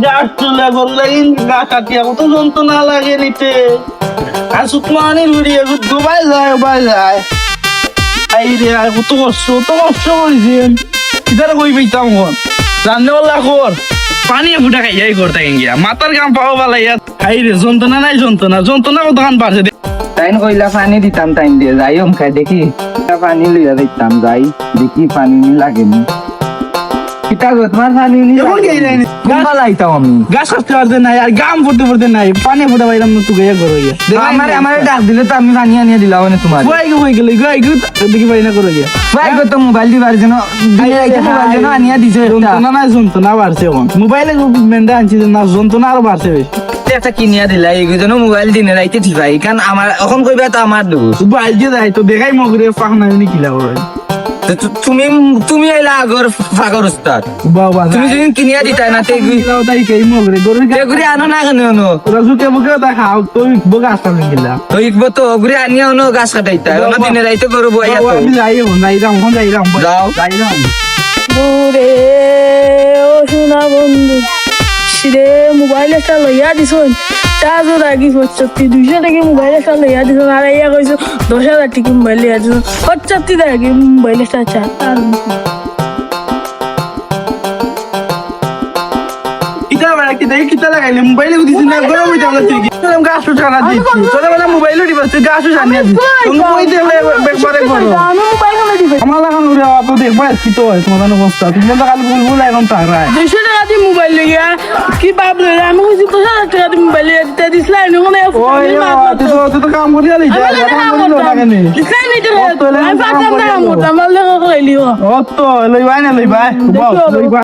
গাছ চলে বললে গা কাটিয়া কত যন্ত্রণা লাগে নিতে আর শুকমানি উড়িয়ে ডুবাই যায় এই রে কত কষ্ট করেছেন ইধারে কই পেতাম হন রান্না বললা কর পানি ফুটা খাইয়াই করতে গিয়া মাথার গাম পাও বালাইয়া খাই রে যন্ত্রণা নাই যন্ত্রণা কত গান পারছে তাইন কইলা পানি দিতাম টাইম দিয়ে যাই খাই দেখি পানি লইয়া দিতাম যাই দেখি পানি লাগেনি কিতা গো তোমার পানি কোনবা লাইতাম আমি গাছ কাটতে পারতে নাই আর গাম ফুটতে নাই পানি ফুটা পাইলাম না তুই করো গিয়া আমার ডাক দিলে তো আমি পানি আনিয়ে দিলাম মানে তোমার হয়ে গেল দেখি পাই না করো গিয়া ভাই গো তো মোবাইল দিবার জন্য মোবাইল জন্য আনিয়ে দিছে যন্ত্রণা নাই যন্ত্রণা বাড়ছে এখন মোবাইলে মেন্ডা আনছি না যন্ত্রণা আরো বাড়ছে বেশি একটা কিনিয়া দিলা এইজন্য মোবাইল দিনে রাইতে ঠিক ভাই কারণ আমার এখন কইবা তো আমার দোষ মোবাইল দিয়ে যাই তো দেখাই মগরে পাখ নাই নি কিলা করো তুমি এলা আগর ফাগর উস্তাদ বাবা তুমি যদি কিনিয়া দিতা না তে তাই কেই মগরে গরু ঘুরে আনো না কেন আনো রাজুকে মুখে দেখা তুই বগা আসতাম কিলা তো ইকবো তো ঘুরে আনিয়া আনো গাছ কাটাইতা না দিনে রাইতে করো বইয়া তো আমি যাইরাম যাও দূরে ও সোনা বন্ধু রে মোবাইল একটা লইয়া দিছ চার্জও রাখি 200 টাকা মোবাইল একটা লইয়া দিছ আর ইয়া কইছো 10,000 টাকা মোবাইল লইয়া দিছ 75 টাকা মোবাইল একটা চার্জ কিতা লাগাইলে মোবাইলে দিছি না গরম হইতে আমরা তুই তোম গাছ উঠানা দিছি তোরা বলে মোবাইলে দিবা তুই গাছ উঠানিয়া দিছি তুমি কই দেলে একবারে করো আমি মোবাইল না দিবে আমার লাগান উড়ে তো দেখবা কি তো হয় তোমার অবস্থা তুমি তো কাল বুলবুল এখন তারায় 200 টাকা দিয়ে মোবাইল লইয়া কি বাপ রে আমি কইছি 10,000 টাকা দিয়ে মোবাইল দিতে দিছলা এনে কোনে ওই তুই তো কাম করিয়া লই যা কাম করিলো লাগে নি কিসা নি তো আমি পাতাম না মোটা মাল লাগা কইলিও ও তো লইবা না লইবা লইবা